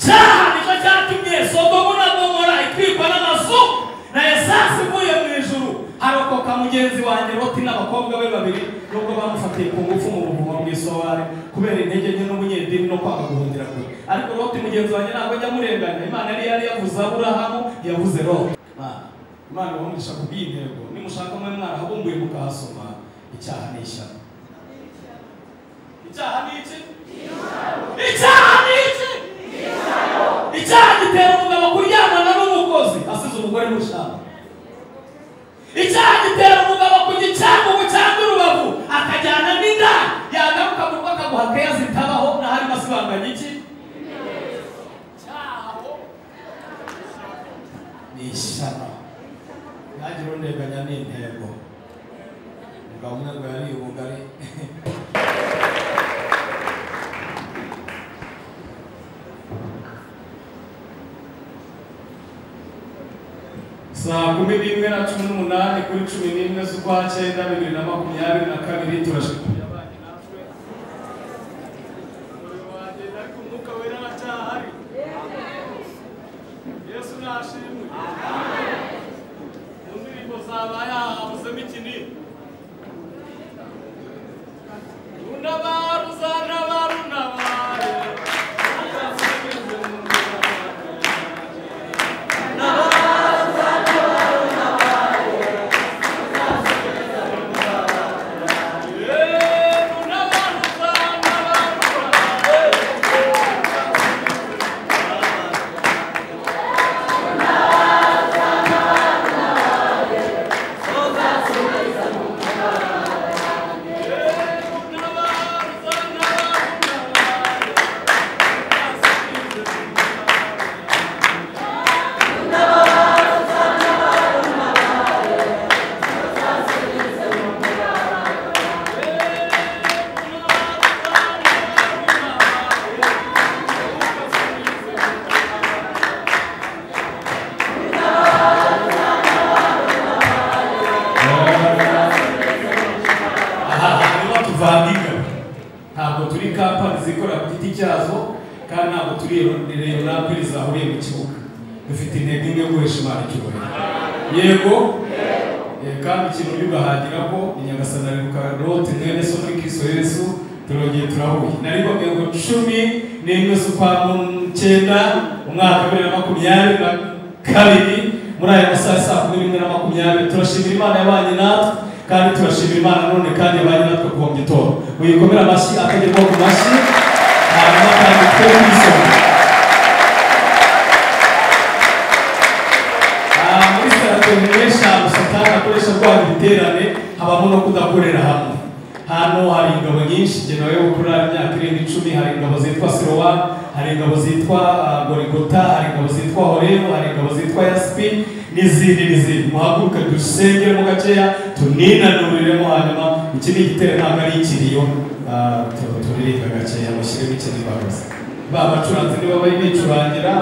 cyaha nicyo cyatumye Sodomu na Gomora itwikwa n'amazu na esansi ivuye mu ijuru. Harokoka mugenzi wanjye Loti n'abakobwa be babiri nubwo bamufatiye ku ngufu mu buvumo bw'isowari kubera intege nke n'umunyedini no kwanga guhungira kure. Ariko Loti mugenzi wanjye ntabwo ajya murenganya. Imana yari yavuze Aburahamu, yavuze Loti. Imana ibahungisha ku bw'intego. Nimushaka mwe mwarahabumbuye mukahasoma. Icyaha ni ishyano. Icyaha ni iki? Icyaha ni iki? Icyaha gitera umugabo kuryamana n'umukozi asize umugore mushaka. Icyaha gitera umugabo kujya icyangugu cyangwa urubavu akajyana n'inda yagaruka mu rugo akaguha keya zitabaho na harimo asibanganya iki? Cyaho ni ishyano. Yagira undeganya n'intego. Umugabo umwe ngo yariye ubugari saa 11:18 kuri 11 z'ukwa 9 2022 turashimira abandi natwe umurimo wanjye ariko umwuka wera aracyahari. Yesu nashimwe. Mu ndirimbo zabaye habuzemo ikinini ntabwo turi kampani zikora ku giti cyazo kandi ntabwo turi rero napiri zahuriye mu kibuga. Dufite intego imwe yo guhesha Imana icyubahiro. Yego kandi ikintu byugahagira ko Nyagasani aribuka Loti mwene so muri Kristo Yesu. Turongeye turahuye nari babwiye ngo 11 z'ukwa 9 umwaka 2022 muri aya masaha saa 11:20 turashimira Imana yabanye natwe kandi turashimira Imana none kandi yabanye natwe kuva mu gitondo. Muyikomera amashyi akagerwa ku mashyi hanyuma kandi twese muri Satani eshanu Satani akoresha rwanda ibiterane habamo no kudakorera hamwe. Hano hari ingabo nyinshi nawe gukora imyaka 10 hari ingabo zitwa Sirowa, hari ingabo zitwa Gorigota, hari ingabo zitwa Horebu, hari ingabo zitwa Yaspi n'izindi. Muhaguruke dusengere mu gaceya tuninanurire hanyuma iki ni igitero ntabwo ari ikiriyo. Turirimba gaceya mushyiremo ikindi baroza babacuranzi niba bari bicurangira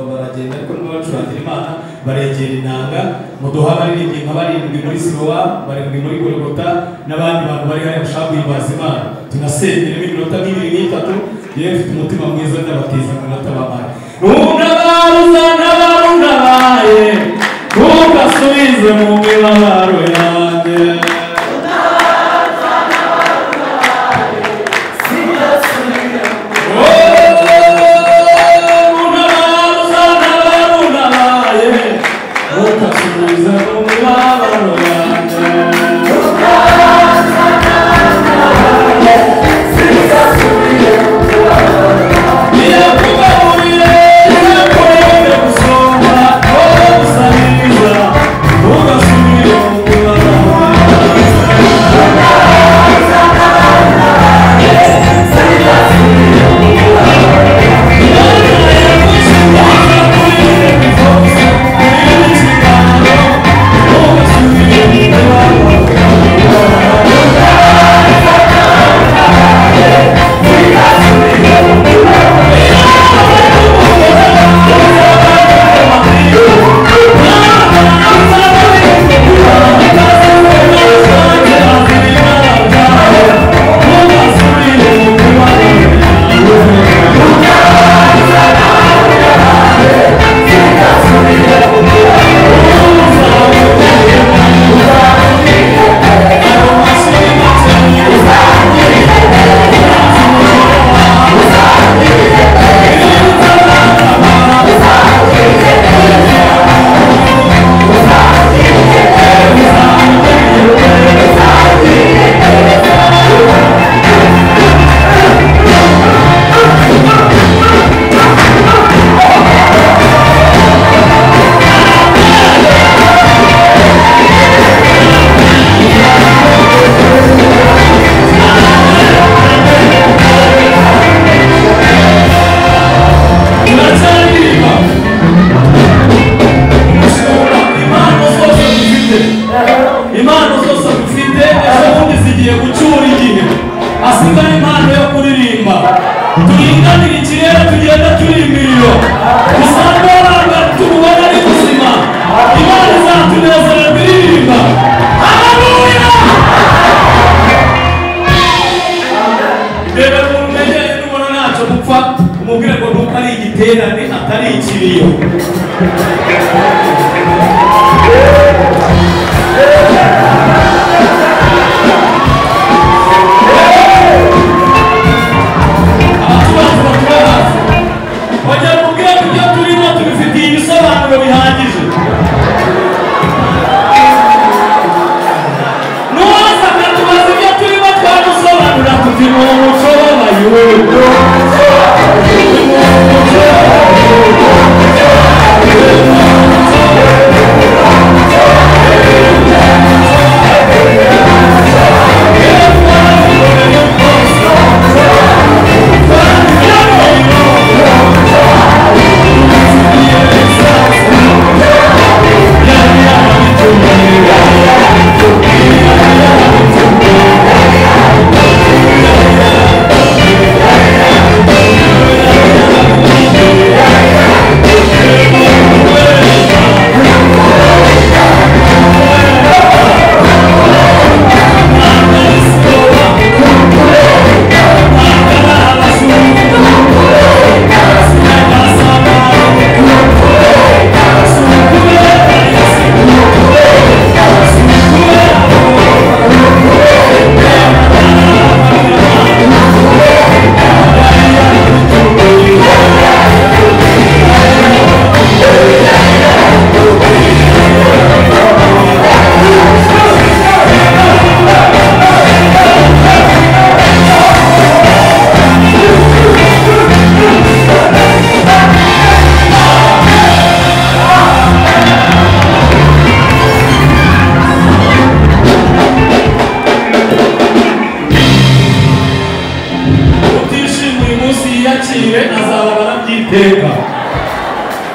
baragenda ariko niba bacurangira Imana baregera inanga. Muduha baririmbyi nka 7 muri Sirowa, 7 muri Gorigota n'abandi bantu bari hariya bashaka guhimbaza Imana. Tunasengeremo iminota 2-3 yewe mfite umutima mwiza ndabatiza mu minota babaye n'abarunabaye ntugasubize mu mibabaro yanjye. Oh, turinganira ikirere tugenda turi imiriro dusanga abana tubona ari buzima Imana izatunezererwa iririmba haleluya reba umuntu umenyeye n'ubona ntacyo gupfa umubwire ngo nuko ari igiterane atari ikiriyo wajya mubwira ko ibyo turimo tubifitiye ibisobanuro bihagije nuwaza akatubaza ibyo turimo twamusobanura tuti ni umuco w'abayuda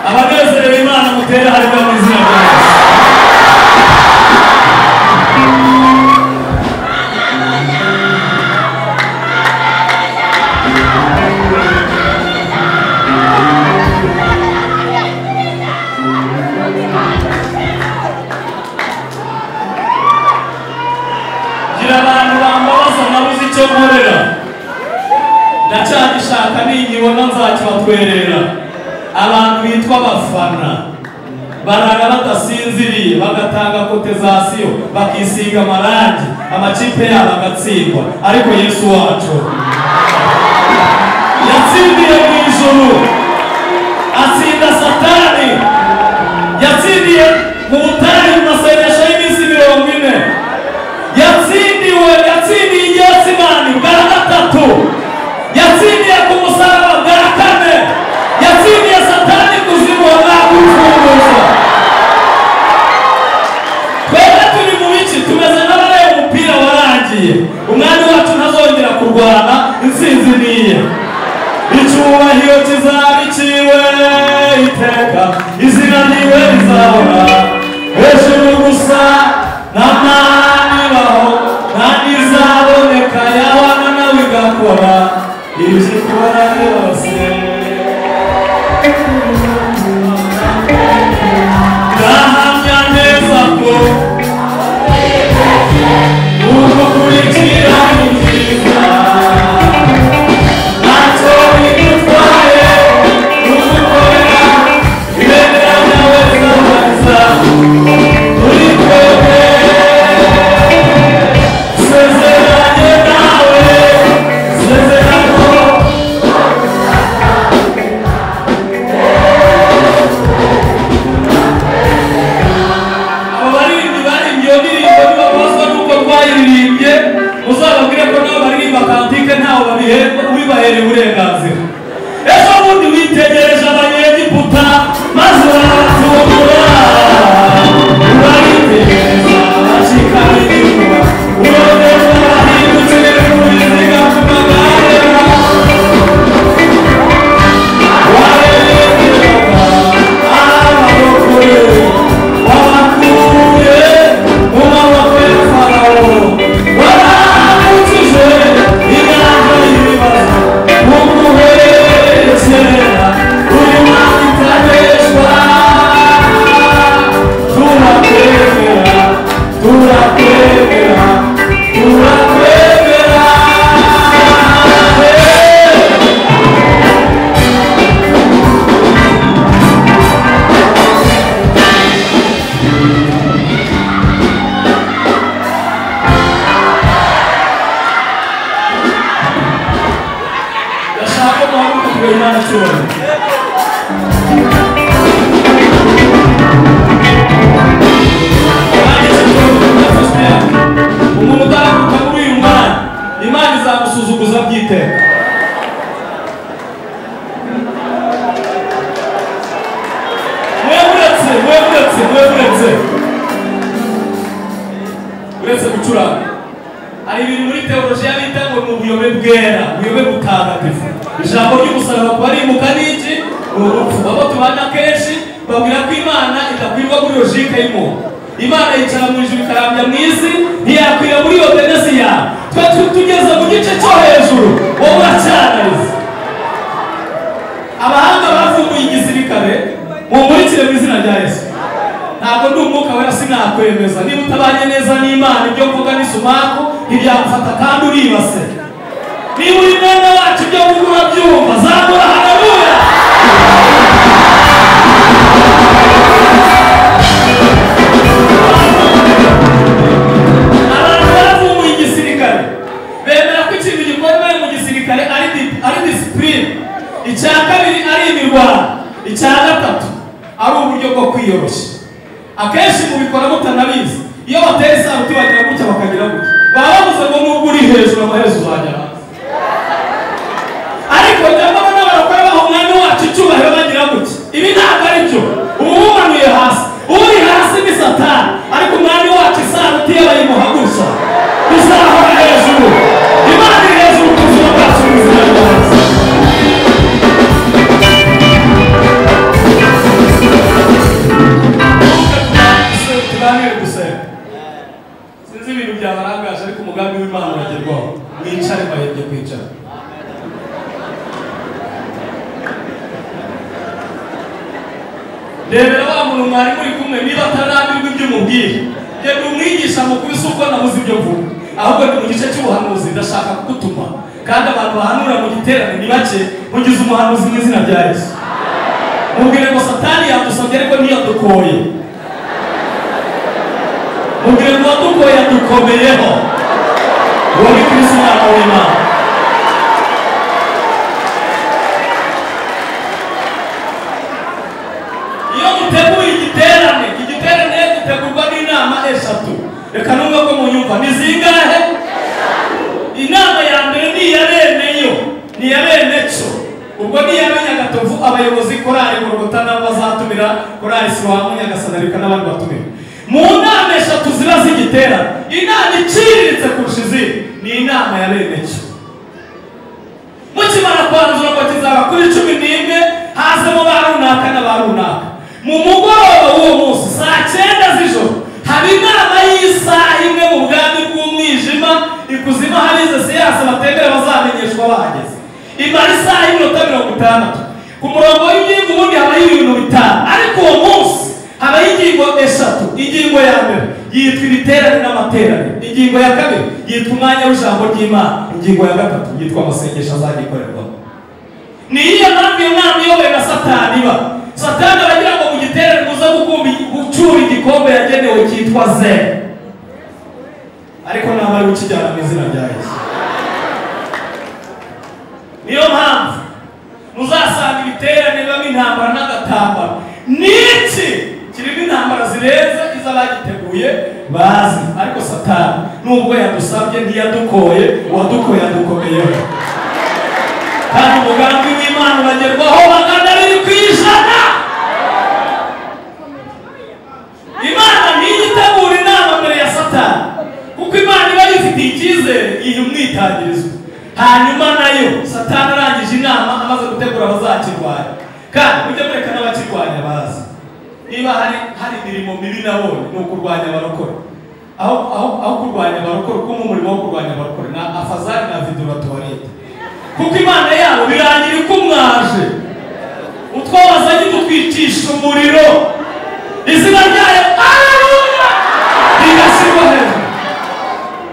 abanezerewe Imana mutera harimo mu izina rya gira abantu bambabaza nabuze icyo nkorera ndacyagishaka ninkibona nzakibatwerera abantu bitwa abafana barara badasinziriye bagatanga kotezasiyo bakisiga amarangi amakipe yabo agatsindwa ariko Yesu wacu yatsindiye mu ijuru atsinda Satani yatsindiye mu butayu mu masengesho y'iminsi 40 yatsindiye Getsemani bwa gatatu yatsindiye ku musaraba bwa kane yatsindiye Satani kuzimu wanakufunguza twebwe turi mu biki tumeze n'abareba umupira warangiye umwanya wacu ntazongera kurwana intsinzi niye icyubahiro kizaba iciwe iteka izina ryiwe rizahora hejuru gusa n'amani baho kandi izaboneka yawana nawe igakora ibyo ikora byose ndahamya neza ko ugukurikira ni byiza ntacyo bigutwaye ugukorera ibendera ryawe rizamariza uri twebwe sezeranye nawe sezerano uzababwire ko nabo baririmba kantike ntaho babihemba ubibahereye uburenganzira ejo bundi witegereje abanyegiputa maze urabatungura urabitegereza bacikana inyuma urongera urabahindukire ku biziga ku magare warebereraga amaboko ye wabakuye mu maboko ya Farawo Thank you. Imana cyubahiro. Umuntu udahaguruka muri uyu mwanya Imana izamusuzuguza by'iteka. Uretse gucuranga hari ibintu muri teolojiya bita ngo ni ubuyobe bwera, ubuyobe butagatifu. Ijambo ry'umusaraba kuba rimuka n'iki urupfu. Abo tubana kenshi babwira ko Imana idakwirwa muri logike y'umuntu. Imana yicara mu ijuru ikarambya mu isi, ntiyakwira muri iyo denesi yawe. Twe tugeze mu gice cyo hejuru, wowe uracyanariza. Abahanga bavumbuye igisirikare mumurikire mu izina rya Yesu. Ntabwo ndi umwuka wera sinakwemeza. Niba utabanye neza n'Imana ibyo mvuga ni sumaku ntibyagufata kandi uribase. Niba uri mwene wacu ibyo mvuga urabyumva, zamura haleluya. Abantu bavumbuye igisirikare bemera ko ikintu gikomeye mu gisirikare ari disipurine, icya kabiri ari imirwano, icya gatatu ari uburyo bwo kwiyoroshya. Akenshi mubikora mutanabizi. Iyo bateye isaruti bagira gutya bakagira gutya, baba bavuze ngo nubwo uri hejuru amaherezo uzajya hasi. Ariko nyamara n'abarokore baha umwami wacu icyubahiro bagira gutya. Ibi ntabwo ari byo. Ubu umanuye hasi, uri hasi ni Satani, ariko umwami wacu isaruti ye bayimuhagurutsa tuzahora hejuru. Imana iri hejuru ku buzima bwacu mu izina rya Yesu. Sinzi ibintu byabarangaje ariko umugambi w'Imana uragerwaho. Mwicare bahebye kwicara. Rebera wa muntu mwari muri kumwe, niba atarambirwa ibyo umubwira, genda umwigisha mukuru si uko nabuze ibyo mvuga, ahubwo ni mu gice cy'ubuhanuzi ndashaka kugutuma. Kandi abantu bahanura mu giterane ni bake, mugize umuhanuzi mu izina rya Yesu. Mubwire ngo Satani yadusabye ariko ntiyadukoye. Mubwire ngo wadukoye yadukomeyeho. Uwo ni Kristo umwana w'Imana. Iyo muteguye igiterane gitegurwa n'inama eshatu. Reka numva ko munyumva ni zingahe? Inama ya mbere ni iya bene yo, ni iya bene cyo. Ubwo ni iya Nyagatovu, abayobozi korali Gorogota nabo bazatumira, korali Siwamu Nyagasanarika n'abandi batumira. Mu nama eshatu ziba z'igiterane, inama iciriritse kurusha izindi ni inama ya bene cyo. Mukimara kwanzura ngo kizaba kuri 11 hazemo ba runaka na ba runaka. Mu mugoroba w'uwo munsi saa 9 z'ijoro haba inama y'isaha imwe mu bwami bw'umwijima, ikuzima habize siyansi batemera bazamenyeshwa bahageze. Imara isaha y'iminota 60. Ku murongo w'ingingo ubundi habaho ibintu bitanu, ariko uwo munsi habaho ingingo eshatu. Ingingo ya mbere yitwa ibiterane n'amaterane, ingingo ya kabiri yitwa umwanya w'ijambo ry'Imana, ingingo ya gatatu yitwa amasengesho azagikorerwamo. Ni iyo mpamvu iyo nama iyobowe na Satani iba. Satani aragira ngo mu giterane muze gucura igikombe yagenewe cyitwa zero, ariko ntabwo ari ukijyana mu izina rya Yesu. Niyo mpamvu muzasanga ibiterane bibamo intambara n'agatambaro. Niki kirimo intambara zirenze iz'abagiteguye bazi, ariko Satani nubwo yadusabye ntiyadukoye, uwadukoye yadukomeyeho. Kandi umugambi w'Imana uragerwaho 100%. Imana ntiyitegura inama mbere ya Satani, kuko Imana iba yifitiye icyizere iyi umwitangirizo. Hanyuma nayo Satani arangije inama amaze gutegura abazakirwanya. Kandi mujye mureka n'abakirwanya bazi. Niba hari imirimo mibi nabonye ni ukurwanya abarokore. Aho kurwanya abarokore, kuko mu murimo wo kurwanya abarokore na afazari na vidura tuwarete. Kuko Imana yabo birangira ikumwaje. Utwo wazanye dutwicisha umuriro. Izina ryayo haleluya rigashyirwa hejuru.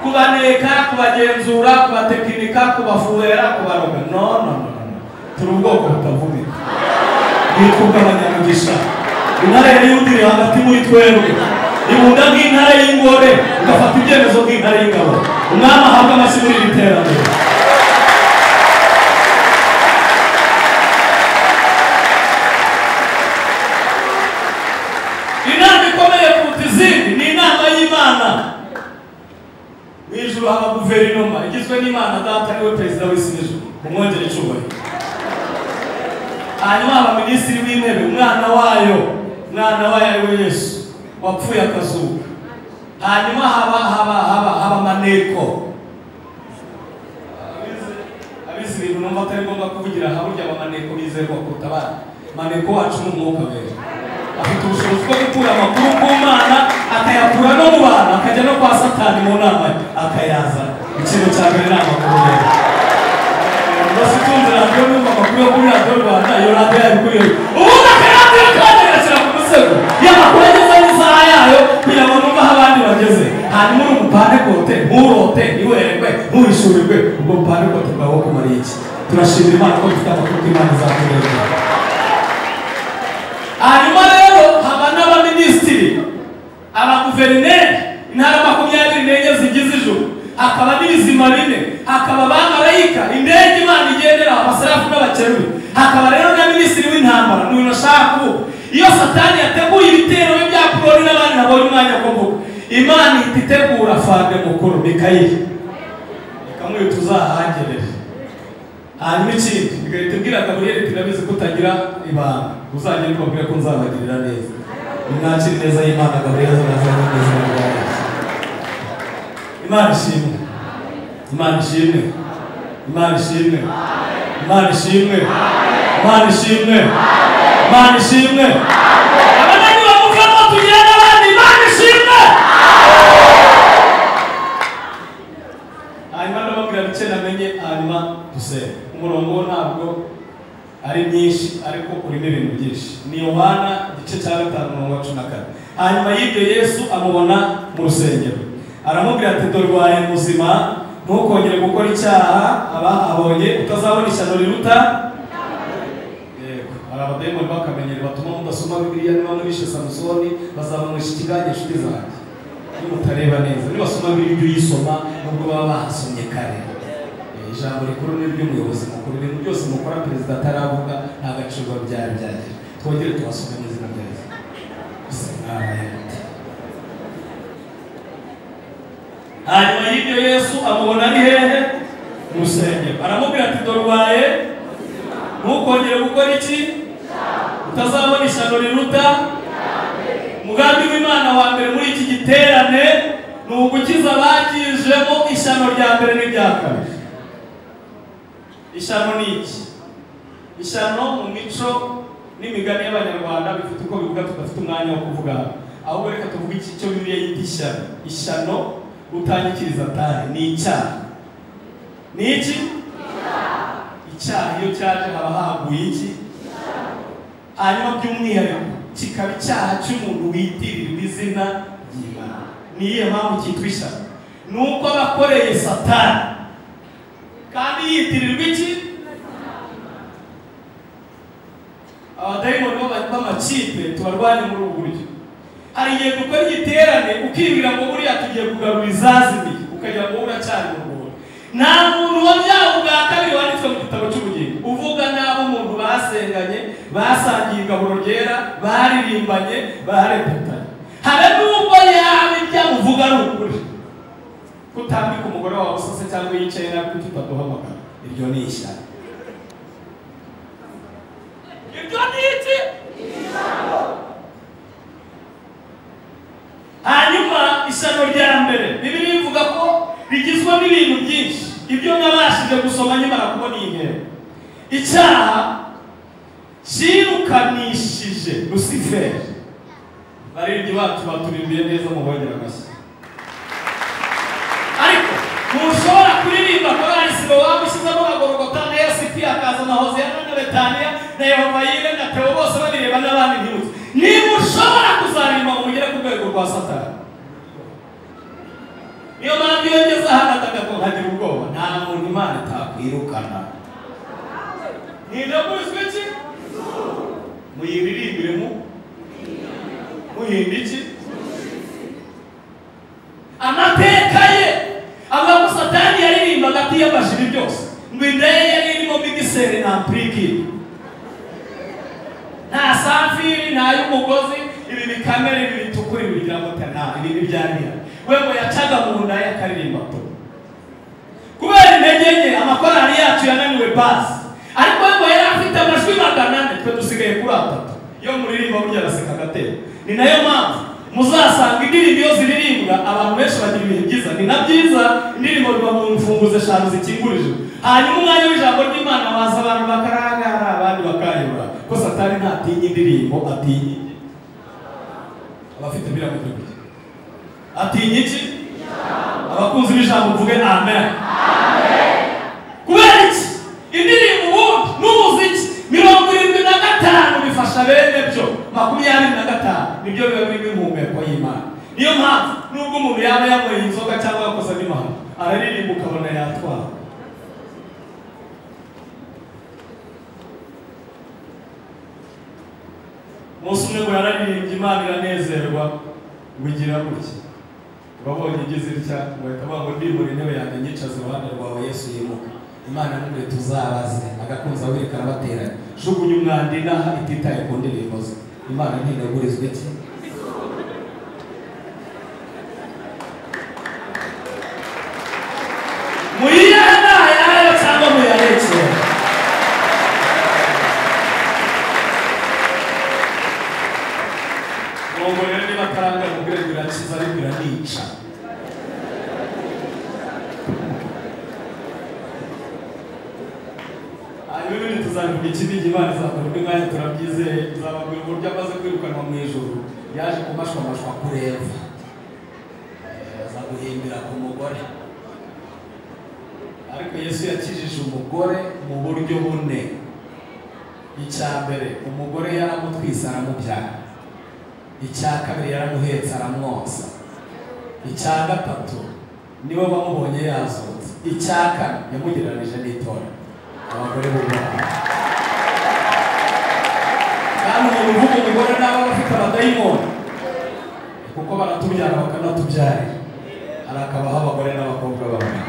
Kubaneka, kubagenzura, kubatekinika, kubafuhera, kubaroga. No. Turi ubwoko butavumika. Nitwa abanyamugisha. Intare ya Yuda iri hagati muri twebwe. Ibunda nk'intare y'ingore, ugafata ibyemezo nk'intare y'ingabo. Umwami ahabwa amashyi muri iri terambere. n'Imana data niwe perezida w'isi n'ijuru umwongere icyubahiro. Hanyuma abaminisitiri w'intebe umwana wayo ari we Yesu wapfuye akazuka. Hanyuma haba maneko abizi ibintu numva atari ngombwa kuvugira aha burya abamaneko bizerwa kuruta abandi. Maneko wacu ni umwuka wera, afite ubushobozi bwo gukura amakuru ku Mana akayakura no mu bantu akajya no kwa Satani mu nama akayaza. Ikintu cya mbere ni amakuru meza. Bose tunze radiyo numva amakuru yo kuri radiyo Rwanda, iyo radiyo yabikuriye ubundi akaradiyo kagerageza ku musego y'amakuru ageze n'isaha yayo kugira ngo numva aho abandi bageze. Hanyuma uri umupantekote nturote ntiwererwe ntuhishurirwe, ubwo bupantekote bwawe kumariye iki? Turashimira Imana ko dufite amakuru y'Imana izaturengera. Hanyuma rero haba n'abaminisitiri, abaguverineri, intara 24 zigize ijuru, hakaba n'ibizima 4, hakaba abamarayika, indege Imana igendera, abaserafu n'abakerubi, hakaba rero na minisitiri w'intambara. N'uyu nashaka kuvuga iyo Satani yateguye ibitero bya Puroni n'abandi nabonye umwanya wo kuvuga, Imana itegura fande mukuru Mikayeli ikamwe tuzahagerera. Hanyuma ikindi bigahita bwira Gaburiyeli turabizi kutagira ibanga, uzagenda kubwira ko nzabagirira neza. Mwakiri neza y'Imana Gaburiyeli azazana neza n'ibyaye. Imana ishimwe, Imana ishimwe, Imana ishimwe, Imana ishimwe, Imana ishimwe, Imana ishimwe. Abanani bavuga ngo tugenda abandi, Imana ishimwe. Hanyuma ndababwira bice namenye, hanyuma dusenge. Umurongo ntabwo ari myinshi ariko urimo ibintu byinshi. Ni Yohana igice cya 5:14. Hanyuma y'ibyo Yesu amubona mu rusengero, aramubwira ati dore waye muzima, ntukongere gukora icyaha, abonye utazabona ishyano riruta. Yego, abadayimoni bakamenyera batuma mudasoma Bibiliya. Niba murishe Samusoni bazabamurisha ikigage inshuti zanjye nimutareba neza. Nibasoma Bibiliya uyisoma nubwo baba bahasomye kare. Ijambo rikuru ni ry'umuyobozi mukuru. Ibintu byose mukora perezida ataravuga nta gaciro byari byagira. Twongere tubasome mu izina rya Yesu. Hanyuma y'ibyo Yesu amubona ari hehe? Mu rusengero. Aramubwira ati dore ubaye, ntukongere gukora iki? Utazabona ishyano riruta. Umugambi w'Imana wa mbere muri iki giterane ni ugukiza abakijemo ishyano rya mbere n'irya kabiri. Ishyano ni iki? Ishyano mu mico n'imigani y'Abanyarwanda bifite uko bivuga, tudafite umwanya wo kuvuga, ahubwo reka tuvuge iki cyo Bibiliya yita ishyano. Ishyano utanyikiriza atari ni icyaha. Ni iki? Icyaha iyo cyaje haba haguye iki? Hanyuma by'umwihariko kikaba icyaha cy'umuntu witirirwa izina ry'Imana. Niyo mpamvu cyitwa ishyano, ni uko abakoreye Satani kandi yitirirwa iki? Abadayimoni b'amakipe tubarwanye muri ubu buryo. Hari igihe dukora igiterane ukibwira ngo buriya tugiye kugarura izazimiye, ukagira ngo uracyari mu rwego. Nta muntu wabyawe ubwa kabiri wanditswe mu gitabo cy'ubugingo. Uvuga n'abo umuntu basenganye, basangiye igaburo ryera, baririmbanye, barepetanye. Habe n'ubwo yaba ibyamuvuga ari ukuri, kutambika umugore wawe usase cyangwa yicaye nawe kuko utaduhamagara, iryo ni ishyano. Iryo ni iki? Hanyuma ishyano rya mbere Bibiliya ivuga ko rigizwe n'ibintu byinshi, ibyo nabashije gusoma nyamara kubona iyi ntero. Icyaha cyirukanishije Lusiferi. Baririmbyi bacu baturimbiye neza mu bongera amashyi. Ariko ntushobora kuririmba korali Silowamu ushyizemo na Golgota na Yosipi akaza na Hoziyana na Betaniya na Yehovayire na Theo bose babireba n'abandi ntibutse. Niba ushobora kuzaririmba ngo mugere ku rwego rwa Satani. Niyo mpamvu iyo ngeze hano atagakoga nkagira ubwoba, nta muntu Imana itakwirukana. Ntidakurizwa iki? Muyiririmbire muhimba iki? Amateka ye avuga ko Satani yaririmbaga atiyamashije byose, ngo indeye yari irimo migiseri na ampliki, nta safiri, nta y'umugozi, ibi bikamera, ibi bitukura, bigira ngo nta ibi byarira. We ngo yacaga mu nda ye akaririmba to. kubera intege nke amakorali yacu yananiwe basi, ariko ngo yari afite amajwi 400, twe dusigaye kuri 3. Iyo muririmba burya araseka agatera. Ni nayo mpamvu muzasanga indirimbo iyo ziririmbwa abantu benshi bagira ibihe byiza. Ni na byiza indirimbo riba mu mfunguzo 5 zikingurije, hanyuma umwanya w'ijambo ry'Imana waza abantu bakarangara abandi bakayobora ko Satani ntatinya indirimbo, atinya abafite biramutse, atinya iki? Abakunzi b'ijambo mvuge amen. Kubera iki indirimbo n'umuziki 75 bifasha bene byo 25 nibyo biba biri mu mpeko y'Imana. Niyo mpamvu nubwo umuntu yaba yanyweye inzoga cyangwa yakoze n'imana araririmba ukabona yatwara. Umunsi umwe ngo yararirimbye Imana iranezerwa wigira gutya, urabonye igize itya bahita bavuga ndi muri intebe yanjye nyicaze iruhande rwawe Yesu yimuka. Imana n'umwe tuzabaze agakunza wireka arabateranya jugunya umwanda inaha ititaye ku ndirimbo ze. Imana ntinegurizwe iki? Muyana yayo cyangwa muyarekera. Ngo rero niba karanga mugire birakiza ariko biranica. Ibintu tuzavuga ikindi Imana izakora undi mwanya turabyizeye. Tuzababwira uburyo amaze kwirukanwa mu ijuru yaje kumashwamashwa kureva, azaguhimbira ku mugore. Ariko Yesu yakijije umugore mu buryo bune. Icya mbere, umugore yaramutwise aramubyara. Icya kabiri, yaramuhetse aramwosa. Icya gatatu, niwe bamubonye yazutse. Icya kane, yamugereranije n'itora abagore b'Imana. Kandi umuntu uvuga umugore nabo bafite abadayimoni, kuko baratubyara bakanatubyarira. Harakabaho abagore n'abakobwa bamwe.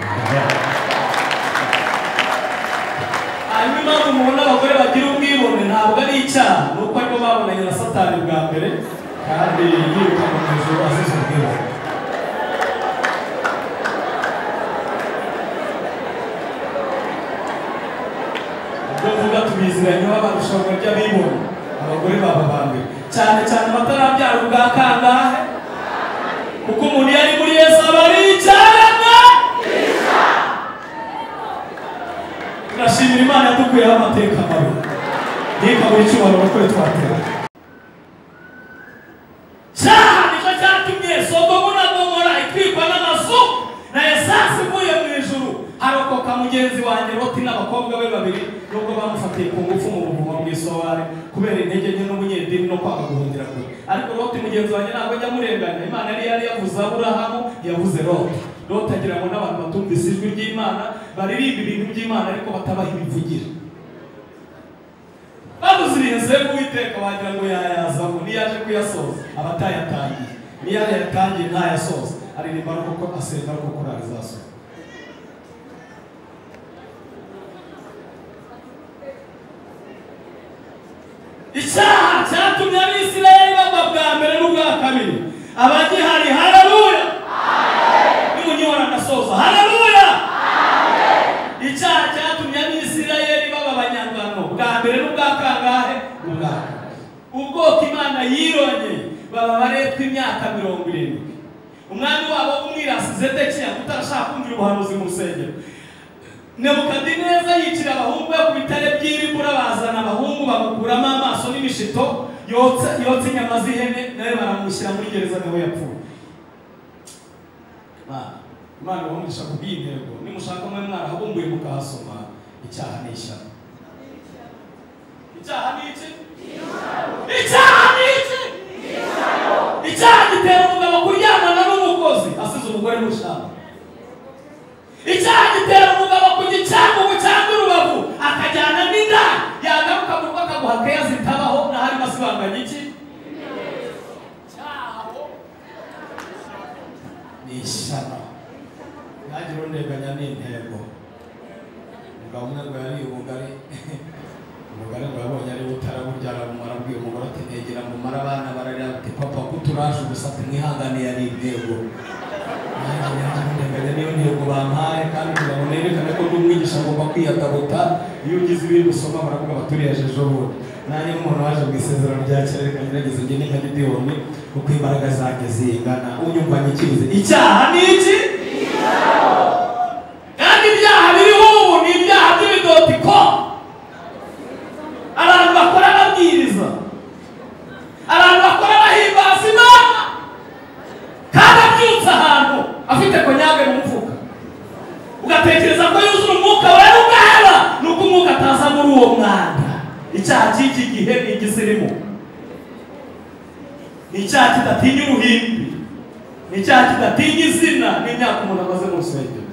Hanyuma impamvu mubona abagore bagira ubwibone ntabwo ari icyaha, nuko ariko babonanye na Satani bwa mbere kandi yiruka mu ijuru azize ubwibone. Ubwo tubiziranye babarushaho by'abibone abagore baba bambere, cyane cyane batarabyara ubwa kangahe, kuko umuntu yari muri Yesu aba ari icyaremwe gishya. Turashimira Imana yadukuyeho amateka mabi, ntikabure icyubahiro kuri twatera. Cyaha nicyo cyatumye Sodomu na Gomora itwikwa n'amazu na esansi ivuye mu ijuru. Harokoka mugenzi wanjye Loti n'abakobwa be babiri, nubwo bamufatiye ku ngufu mu buvumo bw'isowari kubera intege nke n'umunyedini no kwanga guhungira kure. Ariko Loti mugenzi wanjye ntabwo ajya amurenganya. Imana yari yavuze Aburahamu, yavuze Loti. Loti agira ngo n'abantu batumvise ijwi ry'Imana baririmba ibintu by'Imana ariko batabaha ibivugira. Bamuzirinze Uwiteka wagira ngo yayazamo, niyaje kuyasoza abatayatangiye, niyaje yatangiye ntayasoza aririmba no kuko asenga no gukora arizasoza. Icyaha cyatumye Abisirayeli bagwa bwa mbere n'ubwa kabiri. Abagihari haleluya, nimunyora ndasoza haleluya. Icyaha cyatumye Abisirayeli baba abanyangano bwa mbere n'ubwa kangahe? Ubwa kabiri. Ubwoko Imana yironyeye baba baretwa imyaka 70. Umwami wabo umwirasi Zedekiya utarashaka kumvira ubuhanuzi mu rusengero, Nebukadineza yicira abahungu be ku bitare by'irimbura, bazana abahungu bamukuramo amaso n'imishito, yotsa inyama z'ihene, nawe baramushyira muri gereza nawe yapfuye. Imana bamugisha ku bw'intego, nimushaka mwe mwarahabumbuye mukahasoma. Icyaha ni ishyano. Icyaha ni iki? Icyaha ni iki? Icyaha gitera umugabo kuryamana n'umukozi asize umugore mushaka. Icyaha gitera umugabo kujya icyangugu cyangwa urubavu akajyana n'inda, yagaruka mu rugo akaguha keya zitabaho n'ahari basibanganya iki? Cyaho ni ishyano. Yagira uneganya n'intego. Umugabo umwe ngo yari ubugari umugore ngo yabonye ari butaraburya aramumara, abwiye umugore ati negera mu mara abana bararira ati papa kuturaje ubusa ati mwihangane yari intego. Niyo ntego bampaye kandi nerekana ko n'umwigisha agomba kwiyatabuta iyo ugize ibintu usoma baravuga baturiyeje ejo bundi nanjye nk'umuntu waje mu isezerano rya kera reka ngerageze ngende nka Gideyoni uko imbaraga zanjye zingana unyumvanye ikibuze icyaha ni iki kandi ibyaha biriho ubu ni ibyaha by'ibidotiko abantu bakora babwiriza abantu bakora bahimbaza Imana kandi abyutse ahantu afite konyage mu mufuka ugatekereza ko yuzura umwuka wera ugaheba nuko umwuka ataza muri uwo mwanda icyaha cy'iki gihe ni igisirimu ni icyaha kidatinya uruhimbi ni icyaha kidatinya izina n'imyaka umuntu amaze mu rusengero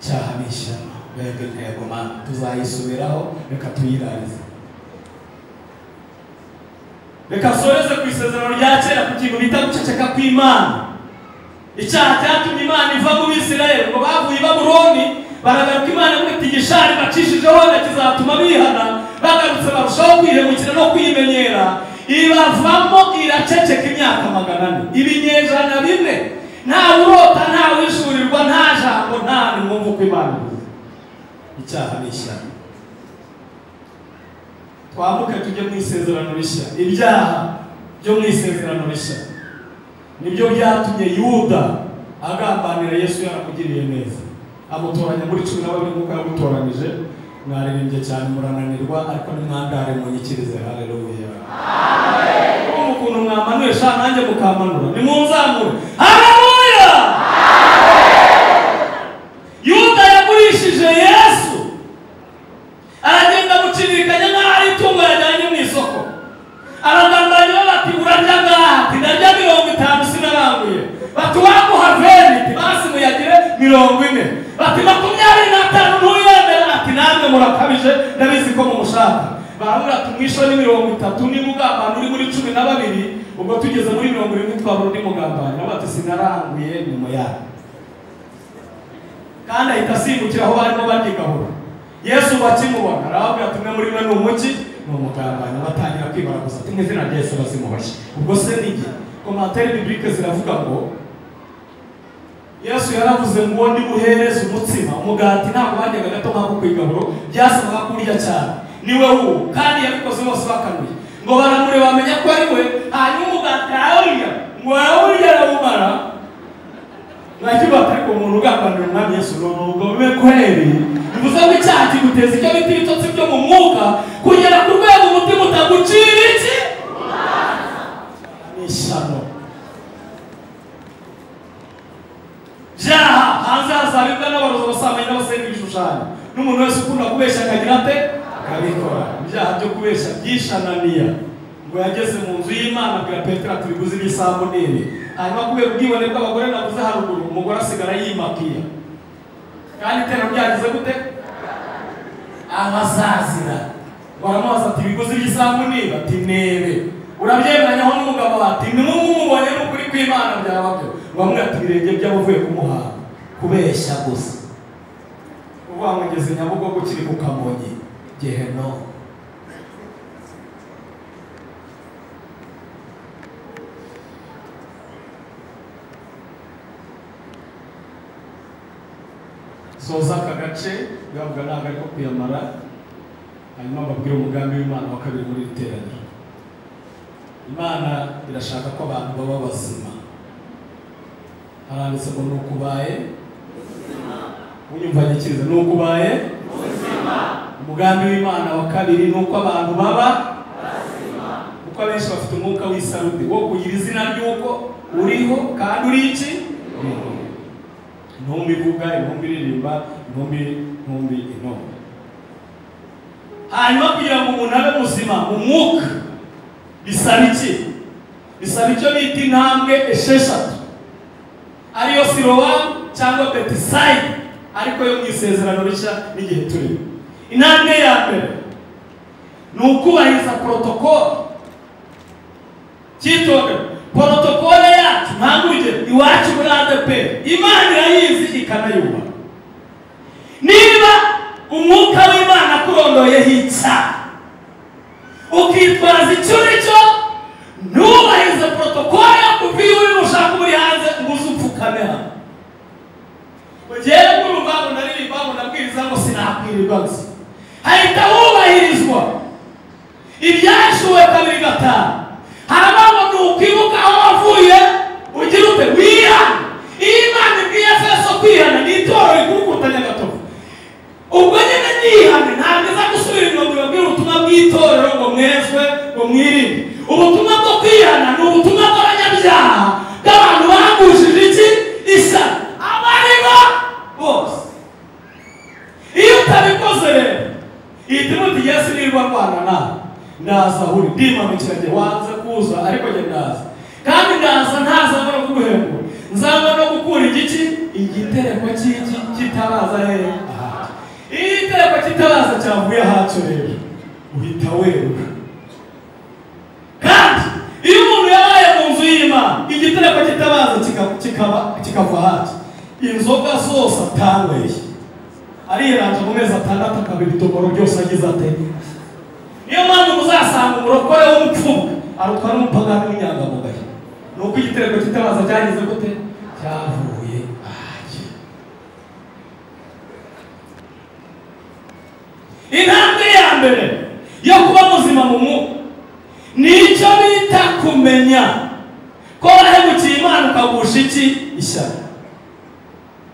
icyaha ni ishyano mbega intego Mana tuzayisubiraho reka tuyirarize reka soreze ku isezerano rya kera ku kintu bita guceceka kw'Imana icyaha cyatumye Imana iva mu Bisirayeli ngo bavuye i Babuloni baragaruka Imana muri tigishari bacishijeho kizatuma bihana bagarutse barushaho kwihemukira no kwimenyera ibavamo iraceceka imyaka 400 ibinyejana bine nta urota nta wishurirwa nta jambo nta nimwumva uko Imana icyaha ni ishyano twamuke tujye mu isezerano rishya ibyaha byo mu isezerano rishya nibyo byatumye Yuda agambanira Yesu yaramugiriye neza amutoranya muri 12 nk'uko yamutoranije mwaririmbye cyane murananirwa ariko nimwandare munyikirize haleluya amen ukuntu mwamanuye sha nanjye mukamanura nimunzamure haleluya Yuda yagurishije Yesu aragenda gucirikanya nk'ari itungo yajyanye mu isoko aragambanira bati urarya ngaha ndarya 50 sinaranguye bati waguha 20 basi muyagire 40 bati 25 ntuyemera ati namwe murakabije ndabizi ko mumushaka barabura tumwisho ni 30 ni mugambana uri muri 12 ubwo tugeze muri 70 twabura ndi mugambana bati sinaranguye ni muya kandi ahita asimbukira aho barimo bagigahura Yesu bakimubona arababwira ati mwe muri mwe n'umuki n'umugambana batangira kwibaraguza tumwe izina rya Yesu bazimuhashe ubwo se nigi commentaire biblique ziravuga ngo Yesu yaravuze ngo ndi buhereze umutsima umugati ntabwo bajyaga gato nk'ako kwigaburo byasabaga kurya cyane niwe uwo kandi yabikoze bose bakanuye ngo baramure bamenya ko ari we hanyuma umugati ararya ngo ararya arawumara Nakiba atari ko umuntu ugambanira umwami Yesu n'ubwo bibe kweri bivuze ko icyaha kiguteza icyo bita ibitotsi byo mu mwuka kugera ku rwego umutima utagucira iki ni ishyano byaha hanze hazaribwa n'abarozi basamanye n'abasenga ibishushanyo n'umuntu wese ukunda kubeshya akagira ate akabikora ibyaha byo kubeshya byishananiya ngo yageze mu nzu y'Imana bwa Petero ati biguze ibisambo nini hanyuma kubera ubwibone bw'abagore navuze haruguru umugore asigara yimakiya kandi itera byagize gute abazazira baramubaza ati biguze ibisambo nini ati nebe urabyemeranya ho n'umugabo ati nimumubonye n'ukuri kw'Imana byababyo bamwe ati birenge by'abavuye kumuhanga kubeshya gusa ubu amugeze Nyabugogo kiri ku Kamonyi Geheno soza aka gace gavuga ntabwo ariko kuyamara hanyuma mbabwira umugambi w'Imana wa kabiri muri iteraniro Imana irashaka ko abantu baba bazima haranditse ngo nukubaye unyumva nyikiriza nukubaye umugambi w'Imana wa kabiri nuko abantu baba bazima kuko abenshi bafite umwuka w'isarudi wo kugira izina ry'uko uriho kandi uri iki intumbi ivuga intumbi iririmba intumbi intumbi hanyuma kugira ngo umuntu abe muzima mu mwuka bisaba iki bisaba icyo bita intambwe 6 ariyo Silowamu cyangwa Betisayida ariko yo mu isezerano rishya n'igihe turi intambwe ya mbere ni ukubahiriza protokolo cyitondera protokole yacu ntangurije iwacu muri ADP Imana irayizi ikanayuba niba umwuka w'Imana kurondoyeho icyaha ukitwaza icyo nicyo ntubahirize protokole yo kuviye uri ushaka muri hanze ngo uzupfukame hano ugiye kurumva ngo ndaririmba ibanze hahita hubahirizwa ibyashuwe 2:5 harabaho n'ukwibuka aho wavuye ugira ute wihana. Iyo Imana ibwiye Efeso kwihana ni itorero rikurukutanya gatovu. Ubwo nyine nihane ntabwo iza gusubira inyuma ngo ibabwire ubutumwa bw'itorero ngo mwezwe ngo mwirinde. Ubutumwa bwo kwihana ni ubutumwa bw'abanyabyaha bw'abantu bagushije iki ishyano abaribo bose. Iyo utabikoze rero iyi Timoti Yesu nirwa Rwanda nawe ndaza uri ndimanukiranye wanze kuza ariko njye ndaza kandi ndaza ntazaba no kuguhembura nzaba no gukura igiki igitereko cy'iki kitabaza hehe aha. Iyo igitereko kitabaza cyavuye ahacyo rero uhita weruka. Kandi iyo umuntu yabaye mu nzu y'Imana igitereko kitabaza kikava ahacyo inzoga zose atanyweye ariyeranje mu mezi 6 akabira itogoro byose agize ate. Niyo mpamvu muzasanga umurokore w'umupfumu arutwa n'umupagani w'inyangamugayo nuko igitereko kitabaza cyagize gute cyavuye ahacyo. Intambwe ya mbere yo kuba muzima mu mwuka nicyo bita kumenya ko wahemukiye Imana ukagusha iki ishyano.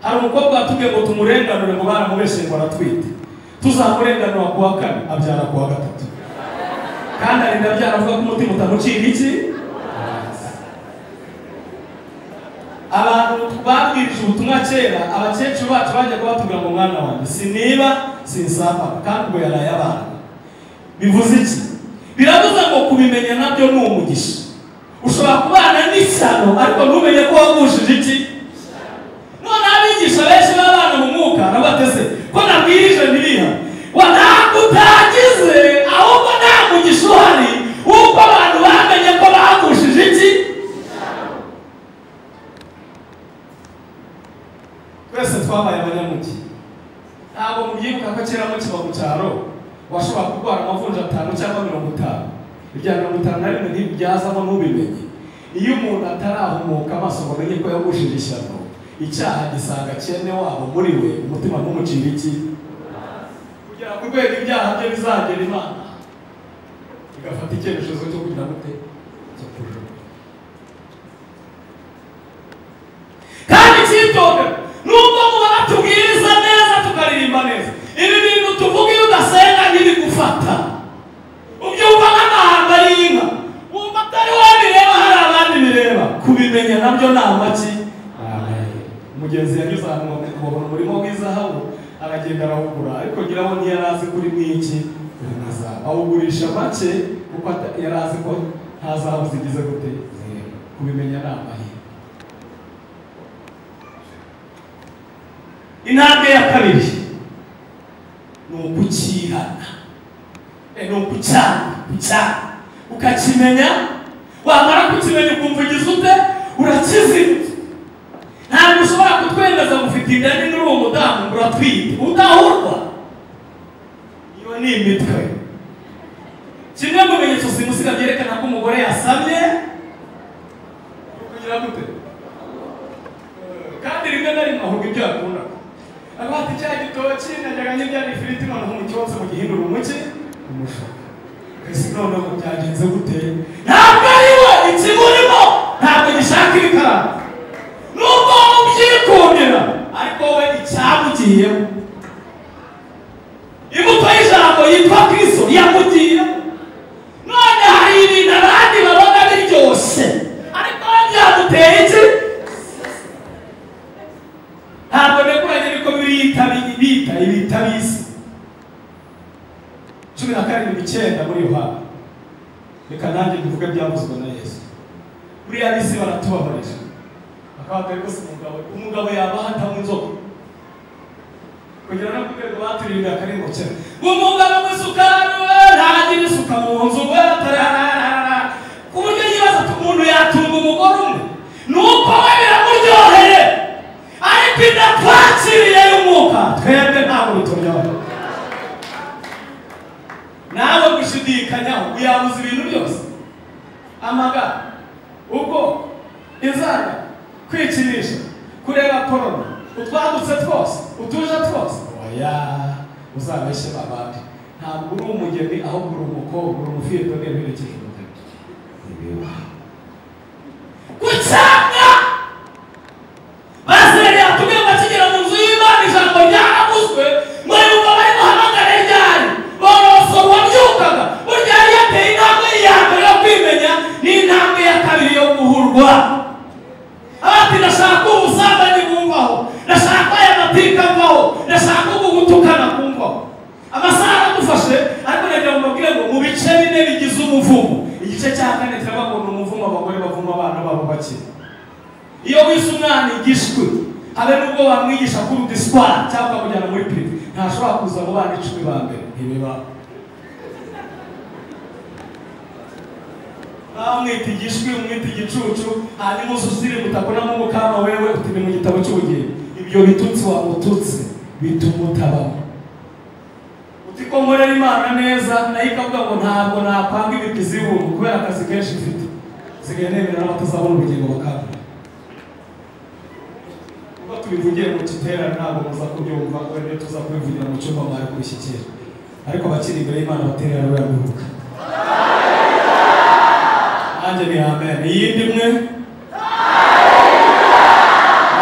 Hari umukobwa watubwiye ngo tumurenganure ngo baramubeshe ngo aratwite tuzamurenganura ku wa 4 abyara ku wa 3 kandi arinda byaravuga ko umutima utamucira iki. Abantu babwirije ubutumwa kera abakecuru bacu bajyaga batubwira ngo mwana wanjye siniba sinsamba kandi ngo yaraye abana. Bivuze iki? Biravuze ngo kubimenya nabyo ni umugisha. Ushobora kubana n'ishyano ariko ntumenye ko wagushije iki. None abigisha benshi b'abana mu mwuka nabateze ko nabwirije ntibiha wa ntabwo utagize ahubwo nta mugisha uhari uko abantu bamenye ko bagushije iki. Twese twabaye abanyamugi ntabwo mubyibuka ko kera mukiba mu cyaro washobora kurwara amavunja 5 cyangwa 50 ibya 51 ntibyazamo n'ubimenye. Iyo umuntu atarahumuka amaso ngo amenye ko yagushije ishyano icyaha gisanga cyene wabo muri we umutima ntumucira iki kugira ngo rwego ibyaha bye bizagera Imana igafata icyerekezo cyo kugira gute cyo kuja. Kandi cyitobe nubwo mubona tubwiriza neza tukaririmba neza ibi bintu tuvuga iyo udasenga ntibigufata ubyumva nk'amahamba y'inka wumva atari wabireba hari abandi bireba kubimenya nabyo ni amaki. Umugenzi yanyuze ahantu mubona umurimo w'izahabu aragenda arawugura ariko ngira ngo ntiyarazi kuri mwiki kuri nazahabu awugurisha make kuko yarazi ko nta zahabu zigize gute kubimenya ni amahirwe. Intambwe ya kabiri ni ukukihana ni ukucyana ukakimenya wamara kukimenya ukumva ugize ute urakizimya. Ntabwo ushobora kutwemeza mufite inda nini uri umudamu ngo uratwite udahurwa. Iyo ni imitwe. Kimwe mu bimenyetso simusiga byerekana ko umugore yasamye kugira gute kandi rimwe na rimwe ahubwo ibyo akunda abati cya gitoki najyaga nyirya ifiriti none nk'umucyotse mu gihindura umuki umushoka ese none ko byagenze gute ntabwo ari we ikimurimo ntabwo gishaka ibikaranga nubwo mubyikundira ariko we icyamugiyemo imbuto y'ijambo yitwa Kristo yamugiyemo. None hari ibintu abandi babona biryoshye ariko we byamuteye iki. Ntabwo nekuranye niko bita ibitabisi 17:9 muri Yohana. Reka nanjye mvuge byavuzwe na Yesu. Buriya bisi baratubabarira akababwira ko umugabo yabaha nta inzoga kugira no kugera baturinda akaringo cyane umugabo w'isukari we ntagira isuka mu nzu we atarara ku buryo yibaza ko umuntu yatunga umugore umwe nuko we biramuryoheye ariko inatwakiriye y'umwuka twebwe ntabwo bituryoheye. Nawe gushidikanyaho uyabuze ibintu byose amagara ubwo inzara kwikinisha kureba porno utwadutse twose utuje twose oya uzabeshe babandi ntabwo uri umugeni ahubwo uri umukobwa uri umufiyete n'eberekeje umugeni ibiba kucyanga bazere atubwiye bakigera mu nzu y'Imana ijambo ryavuzwe ngo yumva bari guhamagara ryari boroso wabyukaga burya yari yateye intambwe ya mbere yo kwimenya n'intambwe ya kabiri yo guhurwa abati ndashaka ubusambanyi bumvaho ndashaka aya matika mvaho ndashaka ugutukana kumvaho amasaha adufashe ariko nagira ngo mbabwire ngo mu bice bine bigize umuvumo igice cya kane kiravuga ngo ni umuvumo abagore bavuma abana babo bakiri iyo wise umwana igishwe habe nubwo bamwigisha kuri disipara cyangwa ukamujyana muri prive ntashobora kuza mu bana 10 ba mbere ntibiba mwita igishwi umwita igicucu hanyuma uzusire mutabonamo umukama wewe utiri mu gitabo cy'ubugingo ibyo bitutsi wamututse bituma utabamo utiko nkorera Imana neza nayo ikavuga ngo ntabwo nakwanga ibipizi y'ubuntu kubera akazi kenshi mfite sigaye nemera n'abatazabona ubugingo bakabura ubwo tubivugiye mu giterane ntabwo muza kubyumva wenda tuza kubivugira mu cyumba mwari kubishyikira ariko abakiri imbere y'Imana baterera rurabiruka anje ni amen yindi mwe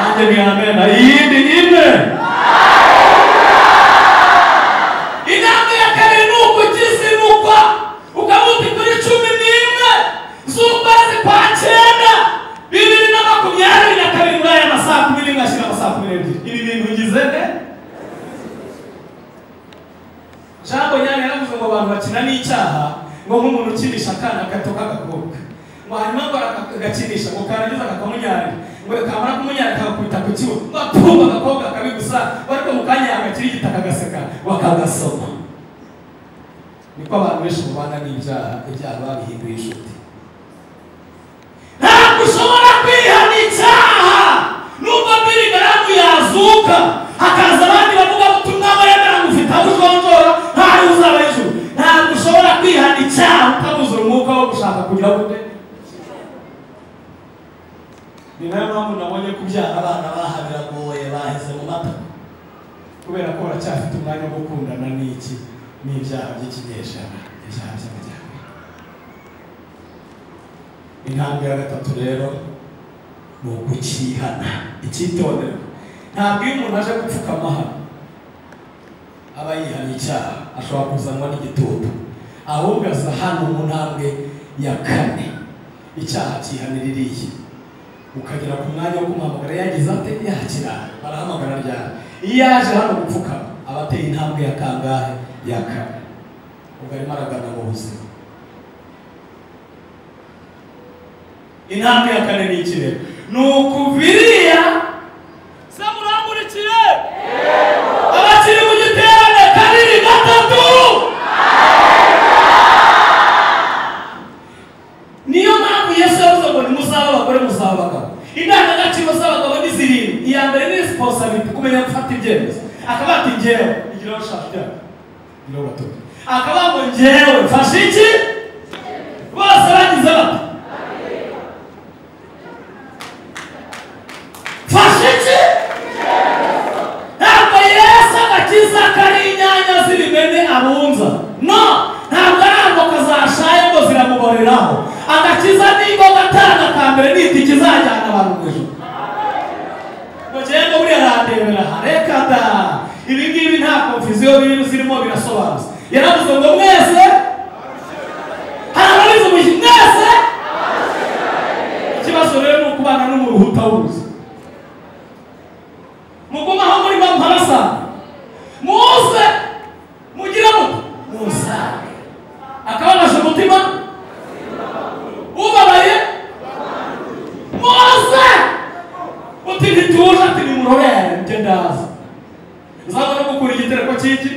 anje ni amen yindi imwe inamwe ya kabiri nuko kizimuka ukabuti kuri 11 z'ukwezi kwa cyenda 2022 muri aya masaha 2 ngashira amasaha 2 ibi bintu ngize ne jambo nyane yaravuze ngo abantu bakina n'icyaha ngo nk'umuntu ukinisha akana gato k'agakobwa ngo hanyuma ngo agakinisha ngo karangiza akamunyarira ngo kamara kumunyarira akakubita ku kibuno bapfuba agakobwa akabigusa ariko mu kanya agakiri igitaka agaseka bakagasoma niko abantu benshi mubana n'ibyaha babihinduye inshuti ntabwo ushobora kwihana icyaha nubwo mbirigaramu yazuka hakaza abandi bavuga ubutumwa baremera ngo ufite aho ujonjora ntayo uzaba hejuru ntabwo ushobora kwihana icyaha utabuzura umwuka wo gushaka kugira gute ni nayo mpamvu nabonye kubyara abana baha biragoye baheze mu mata kubera ko baracyafite umwanya wo gukundana n'iki n'ibyaha by'ikinyejana ibyaha by'amajyambere intambwe ya gatatu rero ni ukukihana icyitondero ntabwo iyo umuntu aje gupfukama hano aba yihana icyaha ashobora kuzanwa n'igitutu ahubwo aza hano mu ntambwe ya kane icyaha kihanira iriya ukagera ku mwanya wo kumuhamagara yagize ate yakira barahamagara ryari iyo yaje hano gupfukama aba ateye intambwe ya kangahe ya kane ubwo arimo aragana mu buzima intambwe ya kane ni ikirere ni ukuviriya samurangurikiye abakiri mu giterane kabiri gatatu niyo mpamvu Yesu yavuze ngo nimuzaba abagore muzaba abagabo indangagaciro z'abagabo ni zirindwi iya mbere ni responsibility kumenya gufata ibyemezo akaba ati njyewe igiraho shaka byabo igiraho batoke akaba ngo njyewe mfashe iki bose bagize bati fashe iki ntabwo Yesu agakiza kari inyanya z'ibimene abunza no ntabwo ari ako kazashaye ngo ziramuboreraho agakiza n'ingo gatanga ka mbere n'iti kizajyana abantu mu ijuru ngo ngende buriya arandebera reka da ibi ngibi nta konfuziyo zirimo birasobanuza yaravuze ngo mwese hari ababizi umushyi mwese ikibazo rero ni ukubana n'umuntu utawuzi mugumaho muri mpamparasa muze mugira muto musange akababasha umutima ubabaye muze uti ntituje ati nimurorere njye ndaza nzabona gukura igitereko cy'iki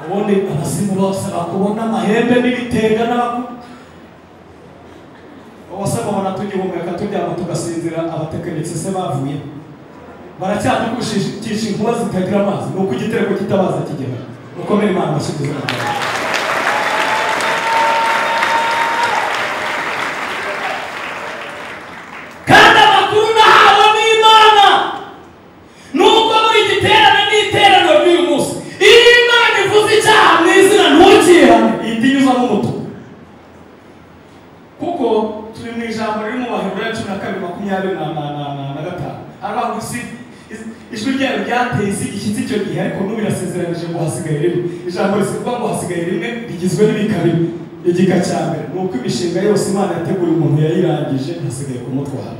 ubundi abasimu bose bakubona amahembe n'ibitega bose babona tugihumeka turyama tugasinzira abatekinisi se bavuye baracyadukishije inkuba zitagira amazi nuko igitereko kitabaza kigera mukomere Imana bashigize kandi amakuru nahawe n'Imana nuko muri giterane n'iterano ry'uyu munsi 25:5 aravuga ijwi ryayo ryateye igishyitsi icyo gihe ariko n'ubu irasezeranije ngo hasigaye rimwe. Ijambo rivuga ngo hasigaye rimwe rigizwe n'ibika bimwe. Igika cya mbere ni uko imishinga yose Imana yateguye umuntu yayirangije hasigaye kumutwara.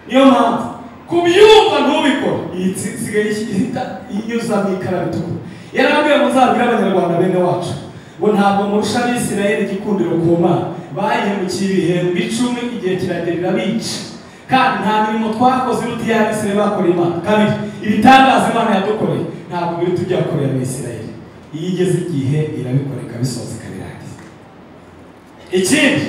Niyo mpamvu kubyumva ntubikora isigaye inyuza mu ikara ritukura. Yarambwiye ngo nzabwire abanyarwanda bene wacu ngo ntabwo murusha Abisirayeli igikundiro ku Mana, bayihemukiye ibihembwe 10 igihe kiragerera bica, kandi nta mirimo twakoze iruta iy'Abisirayeli bakoreye Imana. Kabiri, ibitangaza Imana yadukoreye ntabwo biri tujya yakoreye Abisirayeli. Iyo igeze igihe irabikora ikabisoza ikabirangiza. Ikindi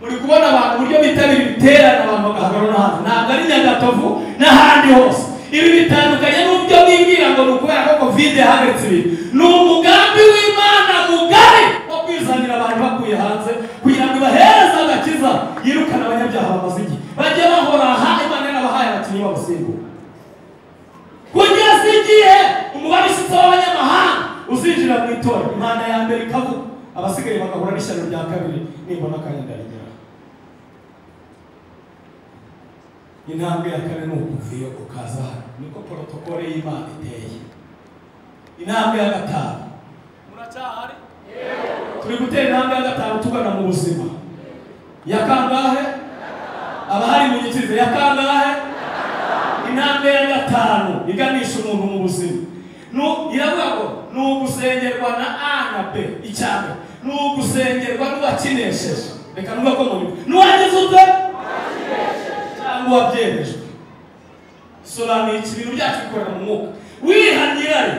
muri kubona abantu uburyo bitabira ibiterane abantu bagahagarara hanze, ntabwo ari Nyagatovu n'ahandi hose. Ibi bitandukanye n'ubyo bibwira ngo nukubera ko Covid yahagaritse ibintu. Ni umugambi w'Imana mugari wo kwizanira abantu bakuye hanze kugira ngo bahereze agakiza, yirukana abanyabyaha bamaze igihe bajye bahora aha Imana n'abahaye abakinnyi b'abasimbuka. Kugeza igihe umubare usitse w'abanyamahanga uzinjira mu itora, Imana ya mbere ikavuga, abasigaye bagahura n'ishyano rya kabiri nimbona kandi ndarigera. Intambwe ya kane ni ukuvuye ukaza hano, niko protokole y'Imana iteye. Intambwe ya gatanu muracyahari? Turi gutera intambwe ya gatanu tugana mu buzima. Ya kangahe? Abahari mu gikirize ya kangahe? Intambwe ya gatanu iganisha umuntu mu buzima. Iravuga ngo ni ugusengerwa na A na B. Icyambere ni ugusengerwa n'uwakinesheje. Reka nuvuga ko muri n'uwagize ute cyangwa wabyemejwe. Sobanura ibintu byacu bikorera mu mwuka. Wihanyirare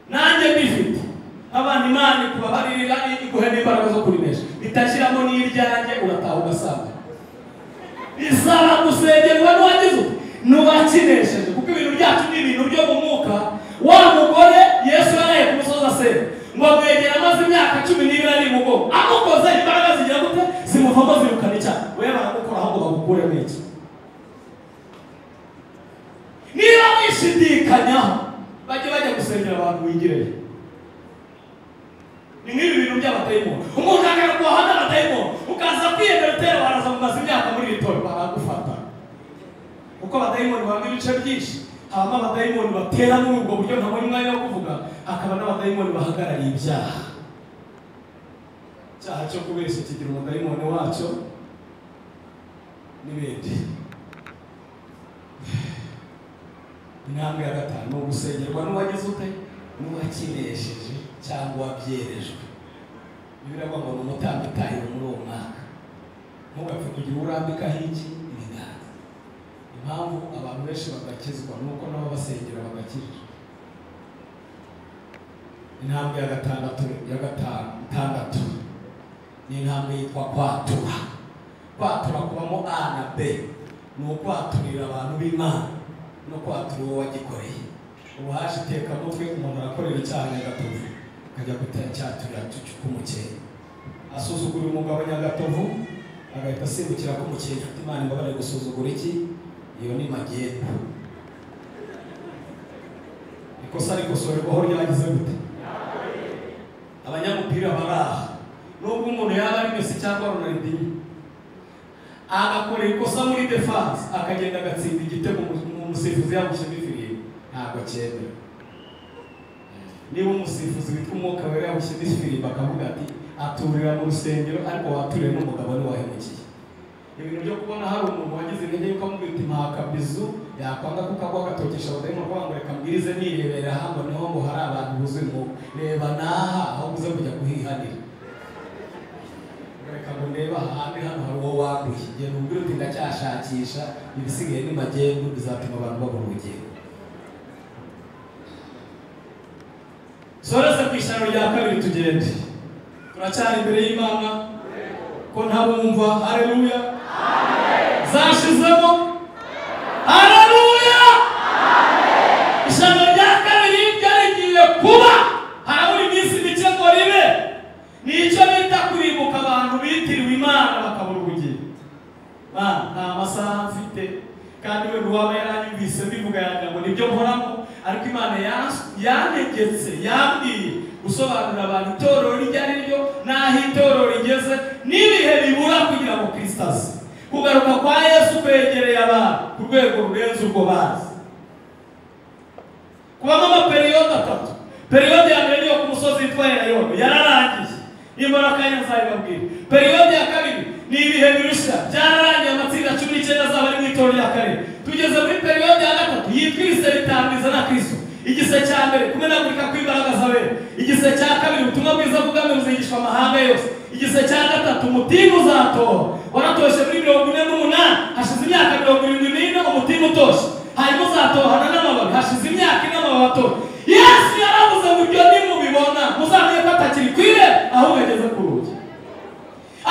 nanjye bifite abantu Imana kubabarira iguhe n'imbaraga zo kurinesha, bitashyiramo n'iryanjye urataha ugasanga. Isaba gusengerwa n'uwagize n'uwakinesheje, kuko ibintu byacu ni ibintu byo mu mwuka. Wa mugore Yesu yaraye ku musozi asenga ngo amwegera amaze imyaka 12 ari mu mugongo, amukoze imbaraga zigira gute zimuvamo zirukana icyaha. Wewe barakukora aho bagukure n'iki? Niba wishidikanyaho bajya gusengera abantu wigireye. Ni nk'ibi bintu by'abatayimoni. Umuntu akarukuha hano abatayimoni ukaza kwiyemera utera baraza mumaze imyaka muri itora baragufata. Uko abatayimoni banga ibice byinshi, habamo abatayimoni batera muri ubwo buryo ntabwo umwanya wo kuvuga, hakaba n'abatayimoni bahagarariye ibyaha. Cyaha cyo kubeshya kigira umutayimoni wacyo n'ibindi. Intambwe ya gatanu ni ugusengerwa n'uwagize ute n'uwakinesheje cyangwa wabyerejwe. Bibiravuga ngo ni umutambyi utahira muri uwo mwaka, ntugapfe kugira urambikaho iki ibiganza. Impamvu abantu benshi bagakizwa nuko nabo basengera bagakizwa. Intambwe ya gatandatu ni intambwe yitwa kwatura. Kwatura kubamo A na B, ni ukwaturira abantu b'Imana no kwatura uwo wagikoreye. Ubu haje iteka mutwe umuntu arakorera icyaha Nyagatovu akajya gutacyaturira cy'umukeye, asuzugura umugabo Nyagatovu agahita asimbukira ko umukeye ufite Imana imbabare gusuzugura iki? Iyo ni magendu. Ikosa rikosorerwaho ryagize gute? Abanyamupira baraha, nubwo umuntu yaba ari Messi cyangwa Ronaldinho agakorera ikosa muri defense akagenda agatsinda igitego umusifuzi yamushyira ifiriye, ntabwo cyemera. Niba umusifuzi witwa Umwuka Wera yamushyira ifiriye bakavuga ati aturira mu rusengero ariko waturiye n'umugabo ni wahemukiye. Ibintu byo kubona hari umuntu wagize intege yuko amubwira ati mpakabizu yakwanga kukagwa agatokesha abadayimoni kuvuga ngo reka mbwirize nirebera hano niho ngo hari abantu buzuye mu reba naha aho uze kujya kuhihanira. Reka ngo ndeba ahandi hano hari uwo wanduye, genda ubwire uti ndacyashakisha, ibisigaye ni magendu bizatuma abantu babura ubugingo. Sorese ku ishyano rya kabiri tugende. Turacyari imbere y'Imana ko ntabumva. Haleluya, zashizemo. Haleluya, ishyano rya kabiri ryarigiye kuba harabura iminsi mike ngo ribe. Nicyo bita kuribuka abantu bitiriwe Imana bakabura ubugingo. Nta masaha mfite kandi we waba yaranyumvise bivuga yanjye ngo nibyo nkoramo, ariko Imana yanegetse yambwiye gusobanurira abantu itorero rijya ari ryo n'aho itorero rigeze n'ibihe bibura kugira ngo Kristo aze. kugaruka kwa Yesu kwegereye abantu ku rwego rurenze urwo bazi. Kubamo amaperiyode atatu. Periyode ya mbere niyo ku musozi witwa Elayono yararangiye, nimara kanya nzabibabwira. Periyode ya kabiri ni ibihe birusha byararangiye, amatsinda 19 azaba ari mu itorero rya kare. Tugeze muri periyode ya gatatu yitwa ibisebitangiza na Kristo. Igise cya mbere kumenagurika kw'imbaraga zawe, igise cya kabiri ubutumwa bwiza bw'ubwami buzigishwa amahanga yose, igise cya gatatu umutima uzatora. Waratoshe muri 48 hashize imyaka 74 umutima utoshe, hanyuma uzatohana n'amababi hashize imyaka n'amababi atoshe. Yesu yaravuze ngo ibyo nimubibona muzamenye ko atakiri kwire ahubwo ageze ku rugi.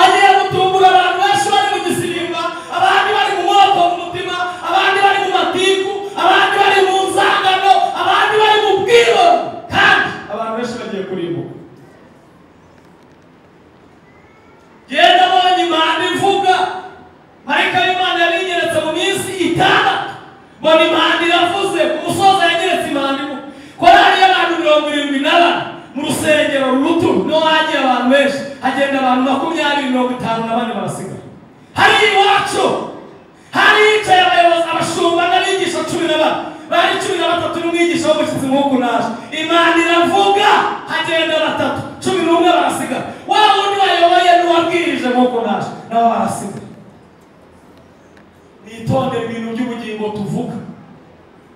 Agiye gutumbura abantu benshi bari mu gisirimba, abandi bari mu mwoko mu mutima, abandi bari mu matiku, abandi bari mu nzangano, abandi bari mu bwibo, kandi abantu benshi bagiye kurimbuka. Genda bonye Imana ivuga, marayika w'Imana yabinyeretse mu minsi 6. Bona Imana iravuze, ku musozi yanyeretse Imana ivuga. Korali y'abantu 74 mu rusengero ruto no hagiye abantu benshi, hagenda abantu 20-54 barasigara. Hari iwacu hari yicaye abayobozi, abashumba n'abigisha 14, bari 13 n'umwigisha w'umushyitsi nk'uko naje. Imana iravuga, hagenda 3, 11 barasigara. Wa wundi wayoboye n'uwabwirije nk'uko naje nabo barasigara. Nitondere ibintu by'ubugingo tuvuga,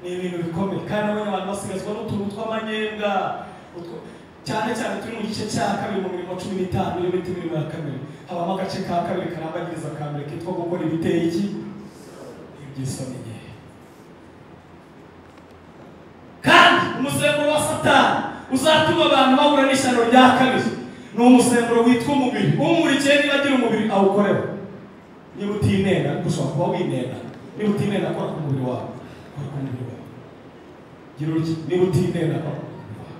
ni ibintu bikomeye, kandi abantu basigazwa n'utuntu tw'amanyenga cyane cyane turi mu gice cya kabiri mu mirimo 15 iyo bita imirimo ya kabiri. Habamo agace ka kabiri karambagiriza ka mbere kitwa gukora ibiteye iki iby'isoni nke. Kandi umusemburo wa Satani uzatuma abantu bahura n'ishyano rya kabiri ni umusemburo witwa umubiri. Umurikiye niba agira umubiri awukoreho. Niba utinena gushobora kuba winena, niba utinena akora ku mubiri wawe, akora ku mubiri wawe. Gira uruki niba utinena akora ku mubiri wawe.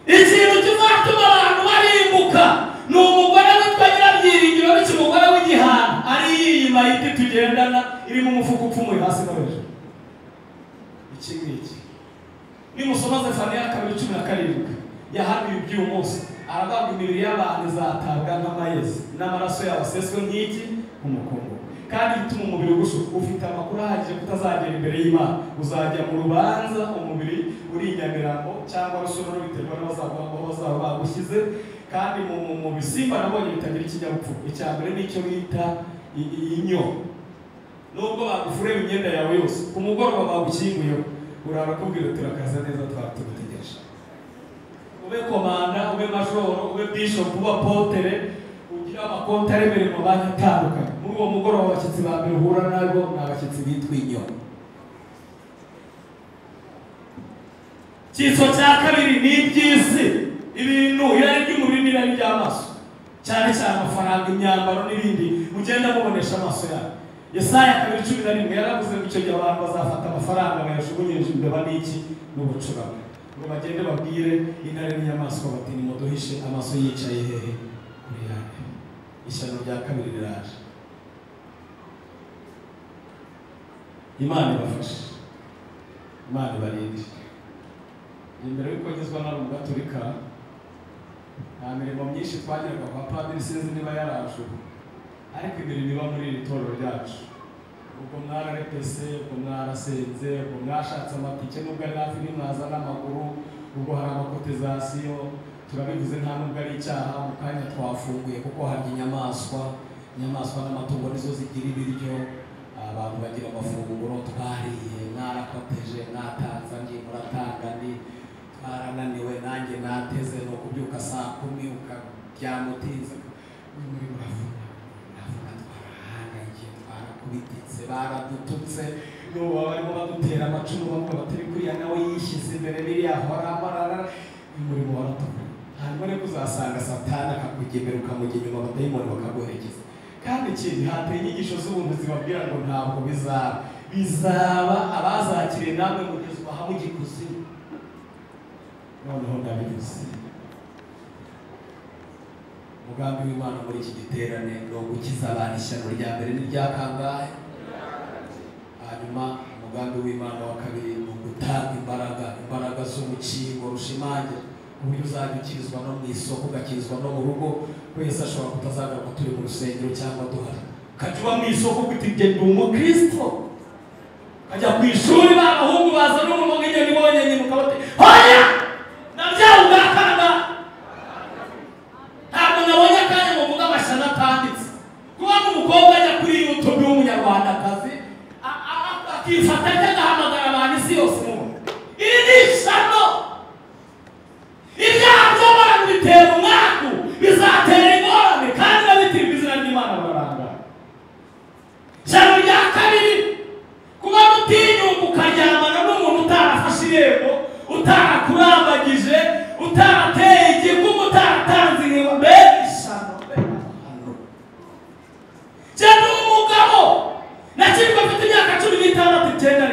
Ikintu kizatuma abantu barimbuka ni umugore witwa Nyirabyiringiro n'umugore w'igihano ari yiyima yiti tugendana iri mu mufuka upfumuye hasi no hejuru. Iki ngiki nimusoma Zefaniya 2:17 yahanuye iby'uyu munsi, aravuga imibiri y'abantu izatabwa nk'amayezi n'amaraso yabo aseswe nk'iki umukungu. Kandi bituma umubiri ufite amakuru ahagije kutazagera imbere y'Imana. Uzajya mu rubanza umubiri uri inyamirambo cyangwa rusoro biterwa n'abazaguha bazaba bagushyize. Kandi mu bisimba nabonye bitagira ikinyabupfura. Icya mbere nicyo bita inyo. Nubwo bagufureba imyenda yawe yose, ku mugoroba bagukinguyeho urarakubwira turakaza neza twatugutegereje. Ube komanda, ube majoro, ube bishop, ube apotere, ugira amakonti aremereye mu banki atandukanye. Muri uwo mugoroba abashyitsi ba mbere uhura nabo ni abashyitsi bitwa inyo. Icyiciro cya kabiri ni iby'isi, ibintu irari ry'umubiri n'irari ry'amaso, cyane cyane amafaranga, imyambaro n'ibindi mugenda mubonesha amaso yawe. Yesaya 2:11 yaravuze ngo icyo gihe abantu bazafata amafaranga bayashugunyije imbeba n'iki n'ubucurama, ngo bagende babwire intare n'inyamaswa bati nimuduhishe amaso yicaye hehe kuri yawe. Ishyano rya kabiri riraje. Imana ibafashe, Imana ibarinde. Imbere y'uko ngizwa na Gatolika nta mirimo myinshi twagiraga kwa padiri, sinzi niba yaraje, ariko imirimo iba muri iri torero ryacu. Ubwo mwararepese, ubwo mwarasenze, ubwo mwashatse amatike nubwo ari hafi nimwaza n'amaguru, ubwo hari amakotizasiyo, turabivuze nta nubwo ari icyaha. Mu kanya twafunguye kuko harya inyamaswa n'amatungo nizo zigira ibiryo, abantu bagira amafunguro. Twariye, mwarakoteje, mwatanze andi, muratanga andi, twarananiwe nanjye nateze no kubyuka saa 10 ukabyamutinze. Muri muravuna twarahangayike, twarakubititse, baradututse, n'ubu barimo badutera amacumu bamwe batari kuriya nawe yishyize imbere biriya hora amarara. Umurimo waratuka. Hanyuma rero uzasanga Satani akakugemera ukamujya inyuma, abadayimoni bakaguherekeza. Kandi ikindi hateye inyigisho z'ubuntu zibabwira ngo ntabwo bizaba abazakiriye namwe mugeze ubaha mugikuzimu. Noneho ndabivuze, umugambi w'Imana muri iki giterane ni ugukiza abantu. Ishyano rya mbere ni rya kangahe? Hanyuma umugambi w'Imana wa kabiri ni ugutanga imbaraga z'urukingo rushimangira ku buryo uzajya ukirizwa no mu isoko, ugakirizwa no mu rugo. Wese ashobora kutazagaruka turi mu rusengero cyangwa duhari, ukajya mu isoko gutibye umukristo, ukajya ku ishuri b'abahungu baza n'umuntu nk'inyoni ibonye nyine ukabati hoya nabyawe ubwakana. Ntabwo nabonye akanya ngo mvuge amashyano atanditse. Kuba n'umukobwa ajya kuri YouTube w'umunyarwandakazi akifata agahamagara abantu isi yose umuntu. Iri ni ishyano. Ibyaha by'abantu bitera umwaku, bizatera ingorane kandi babitira izina ry'Imana baranga. Ishyano rya kabiri, kuba mutinyuka ukaryamana n'umuntu utarafashe irembo, utarakurambagije, utarateye igikumwe, utaratanze ingurube. Ishyano cyane umugabo nakirwa mfite imyaka 16 icyenda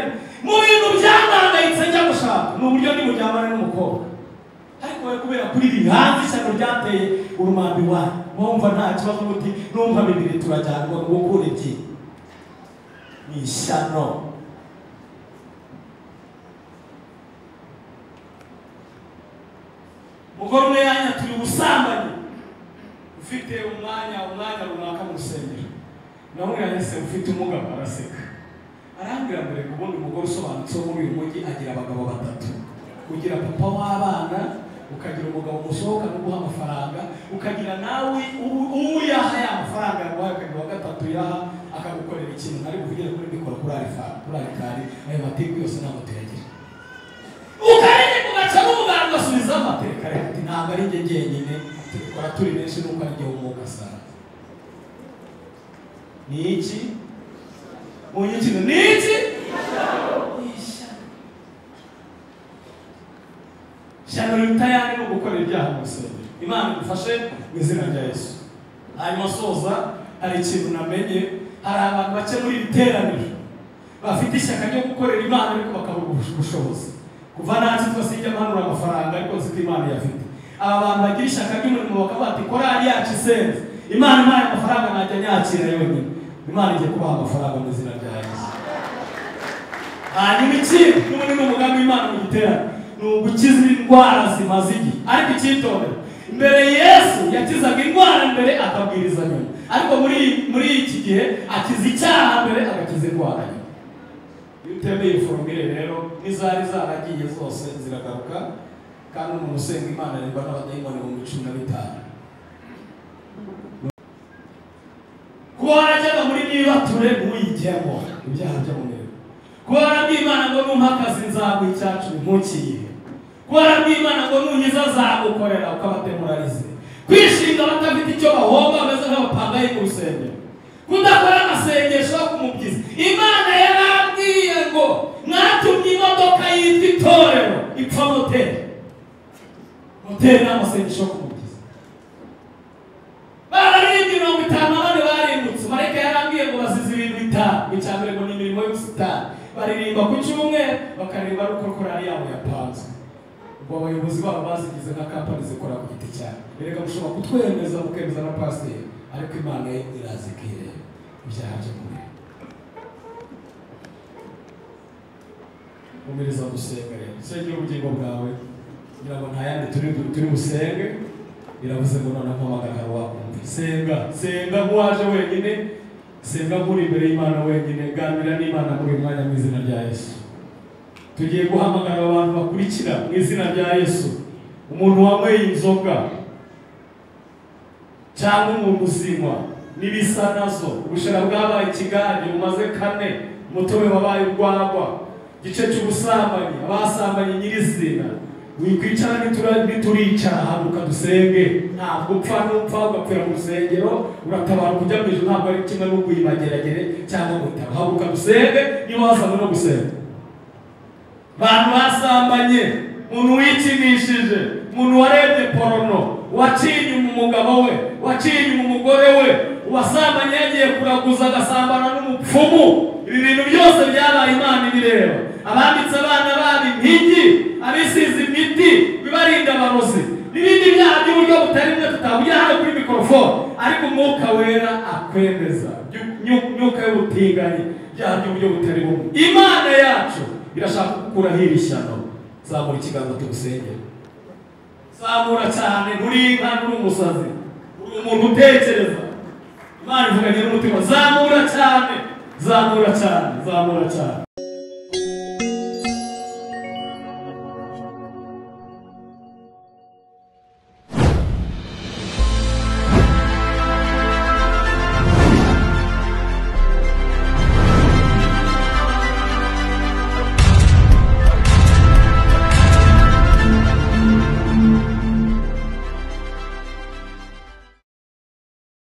mu bintu byamangayitse njya gushaka ni uburyo ndi mujyamana n'umukobwa, ariko we kubera kuri iri hanze ishyano ryateye urumambi wanyu, mwumva nta kibazo muti numva bibiri turajyana ngo gukura iki ni ishyano. Mugore umwe yanyaturiye ubusambanyi ufite umwanya runaka mu rusengero, nawe yahise ufite umugabo araseka arambwira mbere ubundi umugore usobanutse wo muri uyu mujyi agira abagabo 3, kugira papa w'abana, ukagira umugabo musohoka no guha amafaranga, ukagira nawe uyaha ya mafaranga yaguhaye, ukagira wa 3 yaha akagukorera ikintu ari buvugire kuri mikoro kuri arikari ayo mateka yose ntabwo tuyagira. Ukarenge kugaca n'umuganga ugasubiza amateka ati ntabwo ari njye jyenyine tukora turi benshi nuko ari jye w'umwuka sana. Ni iki? Munyikino ni iki? Ishyano ritayane no gukorera ibyaha mu rusengero. Imana idufashe mu izina rya Yesu. Hanyuma soza hari ikintu namenye, hari abantu bake muri iteraniro bafite ishyaka ryo gukorera Imana ariko bakabura ubushobozi. Kuva natwe twasijya manura amafaranga ariko ziko Imana yafite. Aba bantu bagira ishyaka ry'umurimo bakavuga ati korali yacu isenze, Imana impaye amafaranga najya nyakira yonyine. Imana igiye kubaha amafaranga mu izina rya Yesu. Hanyuma ikindi n'ubundi n'umugambi w'Imana mu giterane ni ugukiza indwara zimaze igihe. Ariko icyitondera, mbere Yesu yakizaga indwara mbere akabwiriza nyuma, ariko muri iki gihe akiza icyaha mbere agakiza indwara nyuma. Iyo utemeye formule rero n'izari zaragiye zose ziragaruka, kandi umuntu usenga Imana arindwa n'abadayimoni 15. Kuba warajyaga muri nibature ntuyigemo ibyaha byo mu muriro. Kuba warabwiye Imana ngo numpakazi nzaguha icyacu ntukiyihe. Kuba warabwiye Imana ngo nunyiza zagukorera ukabatemurarize. Kwishinga batafite icyo bahomba bameze nk'abapangayi mu rusengero. Kudakora amasengesho yo kumubyiza. Imana yarabwiye ngo mwatumye imodoka yitwa itorero ipfa moteri. Moteri n'amasengesho yo kumubyiza. Bararirimbye 50 barimbutse. Marayika yarambwiye ngo bazize ibintu 5. Icyambere ngo ni imirimo y'ubusitani. Baririmba ku cyumweru bakaririmba uko korali yabo yapanzwe. Ubwo abayobozi babo bazigize nka kampani zikora ku giti cyane. Erega mushobora kutwemeza mukemeza na pasiteri, ariko Imana irazikire ibyaha byo mu muriro. Umiriza gusenga rero. Sengera ubugingo bwawe kugira ngo nta yandi turi busenge. Biravuze ngo none mpamagara wakumva. Senga nk'uwaje wenyine, senga muri imbere y'Imana wenyine, ganira n'Imana muri mwanya mu izina rya Yesu. Tugiye guhamagara abantu bakurikira mu izina rya Yesu. Umuntu wanyweye inzoga cyangwa umuntu uzinywa n'ibisa nazo, ubushera bwabaye ikigage umaze 4, umutobe wabaye urwagwa, igice cy'ubusambanyi, abasambanye nyirizina, wikwicara nituricara haguka dusenge. Ntabwo upfa n'upfa ugapfira mu rusengero uratabara kujya mu ijuru, ntabwo ari kimwe no kuyimageragere cyangwa gutaba. Haguka dusenge niba wasanga no gusenga. Bantu basambanye, umuntu wikinishije, umuntu warebye porono, waciye umugabo we, waciye umugore we, wasambanye yagiye kuraguza agasambana n'umupfumu. Ibi bintu byose byabaye Imana ibireba. Abanditse abana babo impigi, abisize imiti bibarinda abarozi, n'ibindi byaha by'uburyo butari bumwe tutavugira hano kuri mikrofone, ariko Umwuka Wera akwemeza myuka y'ubutinganyi, byaha by'uburyo butari bumwe. Imana yacu irashaka kukurahira ishyano. Zamura ikiganza tugusengera. Zamura cyane, uri inka n'umusazi, uri umuntu utekereza, Imana ivuganye n'umutima, zamura cyane, zamura cyane, zamura cyane.